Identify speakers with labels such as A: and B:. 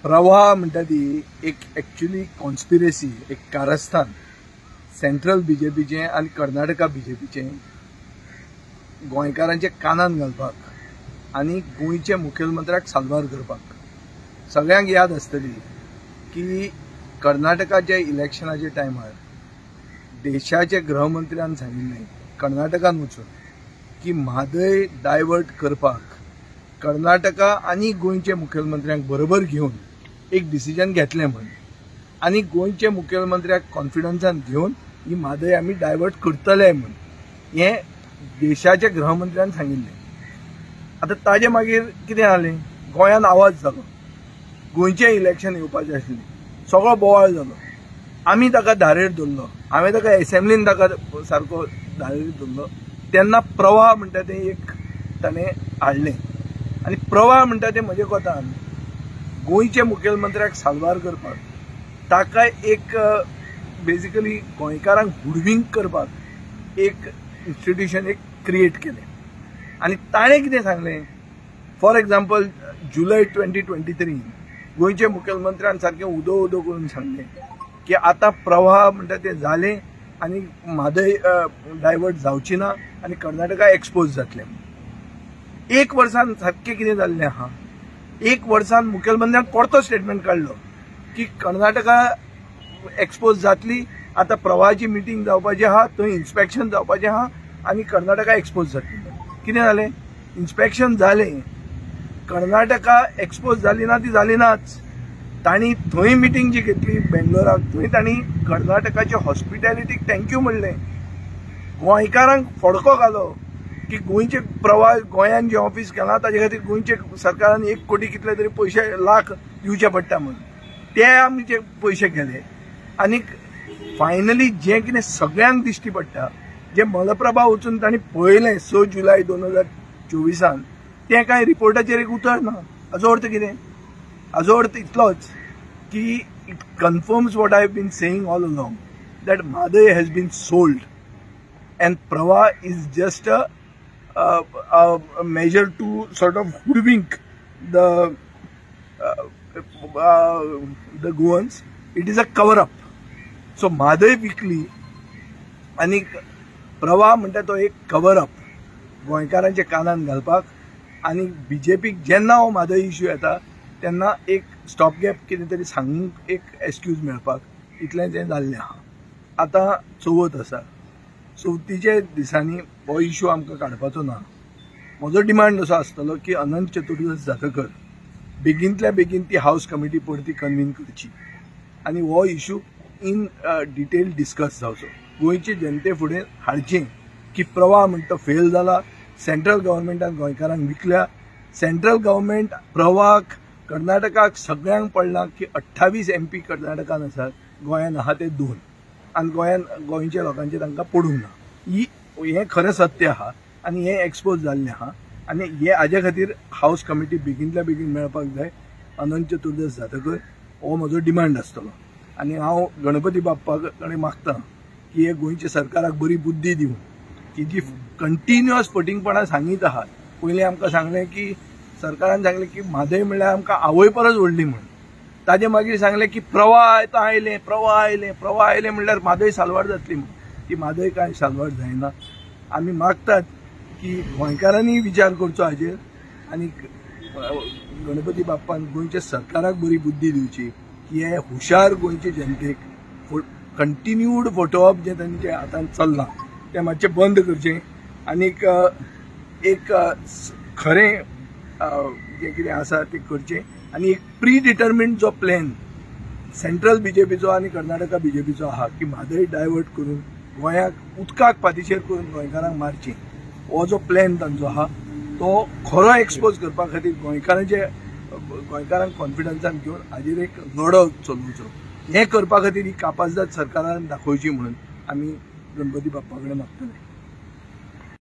A: प्रवाह म्हणटा ती एक एक्चुअली कॉन्स्पिरसी, एक कारस्थान सेंट्रल बीजेपीचे आणि कर्नाटका बीजेपीचे गोंयकारांचे कानान घालपाक आणि गोंयचे मुखेलमंत्र्याक साल्वार करपाक। सगळ्यांक याद आसतली की कर्नाटकाच्या इलेक्शनाच्या टायमार देशाचे गृहमंत्र्यान सांगिल्लें कर्नाटकान वचून की म्हादय डायवर्ट करपाक कर्नाटका आणि गोंयचे मुखेलमंत्र्यांक बरोबर घेवन एक डिसिजन घेतलें म्हण, आणि गोंयचे मुखेलमंत्र्याक कॉन्फिडन्सान घेवन ही म्हादय आमी डायवर्ट करतले म्हण हें देशाच्या गृहमंत्र्यान सांगिल्लें। आता ताजे मागीर कितें जालें, गोंयान आवाज जालो, गोंयचें इलेक्शन येवपाचें आसलें, सगळो बोवाळ जालो, आमी ताका धारेर धरलो, हांवें ताका एसेंब्लीन ताका सारको धारेर धरलो। तेन्ना प्रवाह म्हणटा तें एक ताणें हाडलें, आनी प्रवाह म्हणटा तें म्हजे कोतान गोंयचे मुखेलमंत्र्याक साल्वार करपाक, ताका एक बेसिकली गोंयकारांक हुडवींक करपाक एक इन्स्टिट्यूशन एक क्रिएट केलें। आनी ताणें कितें सांगलें, फॉर एग्जाम्पल जुलय 2023 गोंयचे मुखेलमंत्र्यान सारकें उदो उदो करून सांगलें की आतां प्रवाह म्हणटा तें जालें आनी म्हादय डायवर्ट जावची ना आनी कर्नाटका एक्सपोज जातलें। एक वर्सान सारकें कितें जाल्लें आहा, एक वर्सान मुखेलमंत्र्यान परतो स्टेटमेंट काडलो की कर्नाटका एक्सपोज जातली, आतां प्रवाहाची मिटींग जावपाची आहा, थंय इन्स्पेक्शन जावपाचें आहा आनी कर्नाटका एक्सपोज जातली। कितें जालें, इन्स्पेक्शन जालें, कर्नाटका एक्सपोज जाली ना ती जाली नाच। तांणी थंय मिटींग जी घेतली बेंगलोराक, थंय तांणी कर्नाटकाच्या हॉस्पिटॅलिटीक थँक्यू म्हणलें, गोंयकारांक फडको घालो की गोंयचे प्रवाह गोंयान जे ऑफिस केलां ताजे खातीर गोंयचे सरकारान 1 कोटी कितले तरी पयशे लाख दिवचे पडटा म्हणून ते आमचे पयशे गेले। आनी फायनली जें कितें सगळ्यांक दिश्टी पडटा, जें मलप्रभा वचून तांणी पळयलें 6 जुलय 2024 तें कांय रिपोर्टाचेर एक उतर ना। हाजो अर्थ कितें, हाजो अर्थ इतलोच की it confirms what I have been saying all along that Mhadei has been sold and Prava is just a measure to sort of hoodwink the Goans. It is a cover-up. So Madhai weekly आणि प्रवाह म्हणटा तो एक cover-up गोंयकारांच्या कानान घालपाक, आणि बीजेपीक जेन्ना हो म्हादय इश्यू येता तेन्ना एक स्टॉप गॅप कितें तरी सांगूंक एक एक्सक्यूज मेळपाक इतलें तें जाल्लें आहा। आतां चवथ आसा, चवथीच्या दिसांनी हो इश्यू आमकां काडपाचो ना। म्हजो डिमांड असो आसतलो की अनंत चतुर्दश जातकर बेगींतल्या बेगीन ती हाऊस कमिटी परती कन्वीन करची आनी हो इश्यू इन डिटेल डिस्कस जावचो, गोंयचे जनते फुडें हाडचें की प्रवाह म्हणटा फेल जाला, सेंट्रल गव्हर्मेंटान गोंयकारांक विकल्या, सेंट्रल गव्हर्मेंट प्रवाहाक कर्नाटकाक सगळ्यांक पडलां की 28 MP कर्नाटकान आसात, गोंयान आहा ते 2 आनी गोंयच्या लोकांचे तांकां पडूंक ना। हें खरें सत्य आहा आनी हें एक्सपोज जाल्लें आहा, आनी हे हाजे खातीर हाऊस कमिटी बेगींतल्या बेगीन मेळपाक जाय। अनंत चतुर्दश जातकर हो म्हजो डिमांड आसतलो, आनी हांव गणपती बाप्पा कडेन मागतां की हे गोंयच्या सरकाराक बरी बुद्धी दिवन की जी कंटिन्युअस फटींगपणां सांगीत आहात। पयलीं आमकां सांगलें की सरकारान सांगलें की म्हादय म्हणल्यार आमकां आवय परस व्हडली म्हण, ताजे मागीर सांगलें की प्रवाह आयले म्हणल्यार म्हादय साल्वार जातली म्हण। ती म्हादय कांय साल्वार जायना। आमी मागतात की गोंयकारांनी विचार करचो हाजेर, आनी गणपती बाप्पान गोंयच्या सरकाराक बरी बुद्धी दिवची की हे हुशार गोंयचे जनतेक कंटिन्यूड फोटोवप जें तांच्या हातान चल्लां तें मातशें बंद करचें, आनीक एक खरें जें कितें आसा तें करचें, आनी एक प्री डिटर्मिन्ड जो प्लॅन सेंट्रल बीजेपीचो आनी कर्नाटका बीजेपीचो आहा की म्हादय डायवर्ट करून गोंयाक उदकाक फाटीशेर करून गोंयकारांक मारचें, हो जो प्लॅन तांचो आहा तो खरो एक्सपोज करपा खातीर गोंयकारांक कॉन्फिडन्सान घेवन हाजेर एक लढो चलोवचो। हें करपा खातीर ही कापाजदाद सरकारान दाखोवची म्हणून आमी गणपती बाप्पा कडेन मागतले।